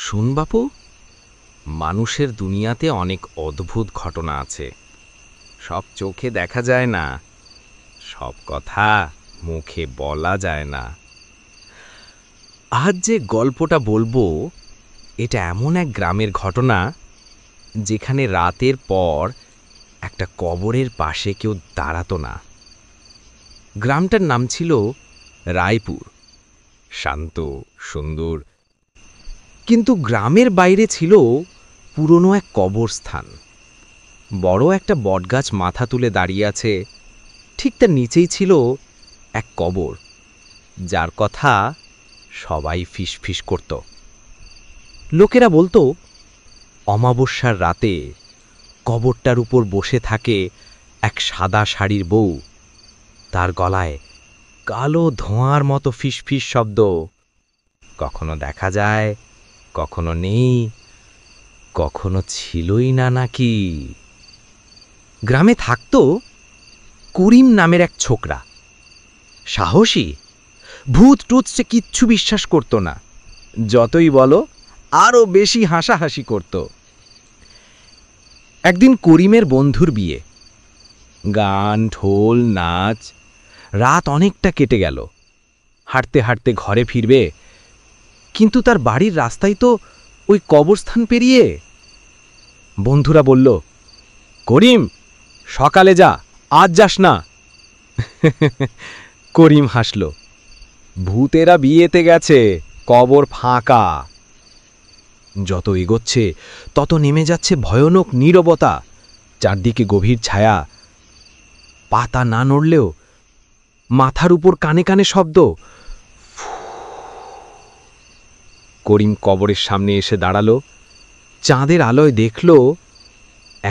শুন বাপু, মানুষের দুনিয়াতে অনেক অদ্ভুত ঘটনা আছে। সব চোখে দেখা যায় না, সব কথা মুখে বলা যায় না। আজ যে গল্পটা বলবো, এটা এমন এক গ্রামের ঘটনা যেখানে রাতের পর একটা কবরের পাশে কেউ দাঁড়াতো না। গ্রামটার নাম ছিল রায়পুর। শান্ত, সুন্দর, কিন্তু গ্রামের বাইরে ছিল পুরনো এক কবরস্থান। বড় একটা বটগাছ মাথা তুলে দাঁড়িয়ে আছে, ঠিক তার নিচেই ছিল এক কবর, যার কথা সবাই ফিসফিস করত। লোকেরা বলতো, অমাবস্যার রাতে কবরটার উপর বসে থাকে এক সাদা শাড়ির বউ। তার গলায় কালো ধোঁয়ার মতো ফিসফিস শব্দ। কখনো দেখা যায়, কখনো নেই, কখনো ছিলই না নাকি। গ্রামে থাকত করিম নামের এক ছোকরা। সাহসী, ভূত টুত সে কিচ্ছু বিশ্বাস করত না। যতই বলো, আরও বেশি হাসাহাসি করত। একদিন করিমের বন্ধুর বিয়ে। গান, ঢোল, নাচ। রাত অনেকটা কেটে গেল। হাঁটতে হাঁটতে ঘরে ফিরবে, কিন্তু তার বাড়ির রাস্তায় তো ওই কবরস্থান পেরিয়ে। বন্ধুরা বলল, করিম, সকালে যা, আজ যাস না। করিম হাসল, ভূতেরা বিয়েতে গেছে, কবর ফাঁকা। যত এগোচ্ছে তত নেমে যাচ্ছে ভয়ানক নীরবতা। চারদিকে গভীর ছায়া। পাতা না নড়লেও মাথার উপর কানে কানে শব্দ। করিম কবরের সামনে এসে দাঁড়ালো। চাঁদের আলোয় দেখল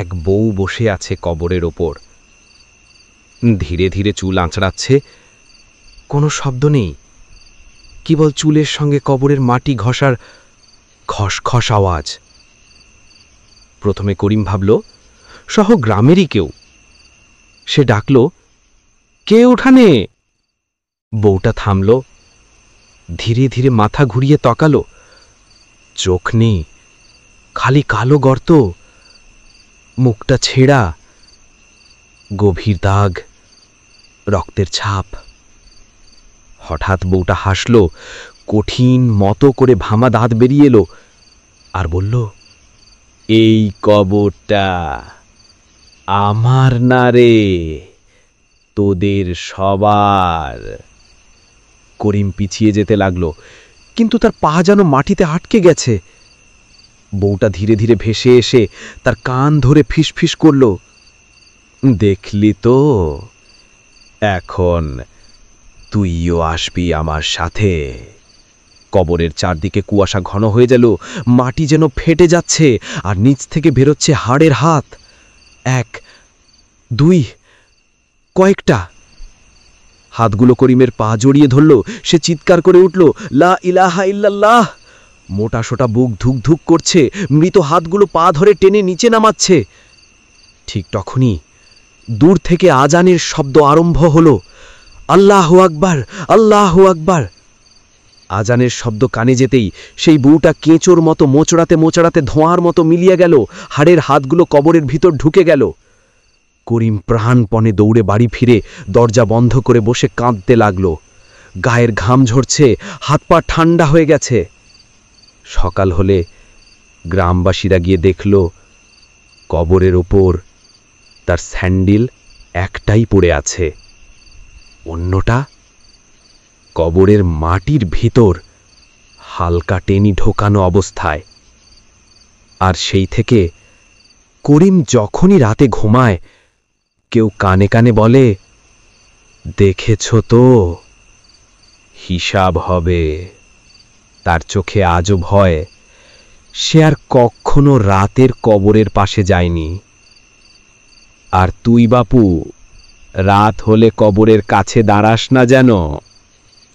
এক বউ বসে আছে কবরের ওপর। ধীরে ধীরে চুল আঁচড়াচ্ছে। কোনো শব্দ নেই, কেবল চুলের সঙ্গে কবরের মাটি ঘষার খসখস আওয়াজ। প্রথমে করিম ভাবল সহ গ্রামেরই কেউ। সে ডাকল, কে ওখানে? বউটা থামল, ধীরে ধীরে মাথা ঘুরিয়ে তাকালো। চোখ নেই, খালি কালো গর্ত, মুখটা ছেঁড়া, গভীর দাগ, রক্তের ছাপ। হঠাৎ বউটা হাসল, কঠিন মতো করে ভামা দাঁত বেরিয়ে এলো, আর বলল, এই কবরটা আমার না রে, তোদের সবার। করিম পিছিয়ে যেতে লাগলো, কিন্তু তার পা যেন মাটিতে আটকে গেছে। বউটা ধীরে ধীরে ভেসে এসে তার কান ধরে ফিসফিস করল, দেখলি তো, এখন তুইও আসবি আমার সাথে। কবরের চারদিকে কুয়াশা ঘন হয়ে গেল, মাটি যেন ফেটে যাচ্ছে, আর নিচ থেকে বেরোচ্ছে হাড়ের হাত। এক, দুই, কয়েকটা। হাতগুলো করিমের পা জড়িয়ে ধরল। সে চিৎকার করে উঠল, লা ইলাহা ইল্লাল্লাহ। মোটা সোটা বুক ধুক ধুক করছে। মৃত হাতগুলো পা ধরে টেনে নিচে নামাচ্ছে। ঠিক তখনই দূর থেকে আজানের শব্দ আরম্ভ হল, আল্লাহু আকবার, আল্লাহু আকবার। আজানের শব্দ কানে যেতেই সেই বউটা কেঁচোর মতো মোচড়াতে মোচড়াতে ধোঁয়ার মতো মিলিয়ে গেল। হাড়ের হাতগুলো কবরের ভিতর ঢুকে গেল। করিম প্রাণপণে দৌড়ে বাড়ি ফিরে দরজা বন্ধ করে বসে কাঁদতে লাগল। গায়ের ঘাম ঝরছে, হাত পা ঠান্ডা হয়ে গেছে। সকাল হলে গ্রামবাসীরা গিয়ে দেখল, কবরের ওপর তার স্যান্ডেল একটাই পড়ে আছে, অন্যটা কবরের মাটির ভিতর হালকা টেনি ঢোকানো অবস্থায়। আর সেই থেকে করিম যখনই রাতে ঘুমায়, কেউ কানে কানে বলে, দেখেছ তো, হিসাব হবে। তার চোখে আজও ভয়। সে আর কখনো রাতের কবরের পাশে যায়নি। আর তুই বাপু, রাত হলে কবরের কাছে দাঁড়াস না যেন।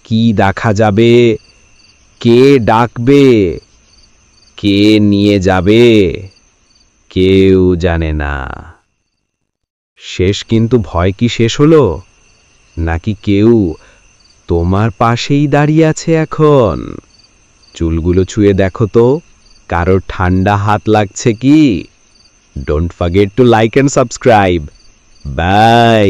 কি দেখা যাবে, কে ডাকবে, কে নিয়ে যাবে, কেউ জানে না। শেষ কিন্তু ভয় কি শেষ হলো, নাকি কেউ তোমার পাশেই দাঁড়িয়ে আছে এখন? চুলগুলো ছুঁয়ে দেখো তো, কারো ঠান্ডা হাত লাগছে কি? Don't forget to like and subscribe. By.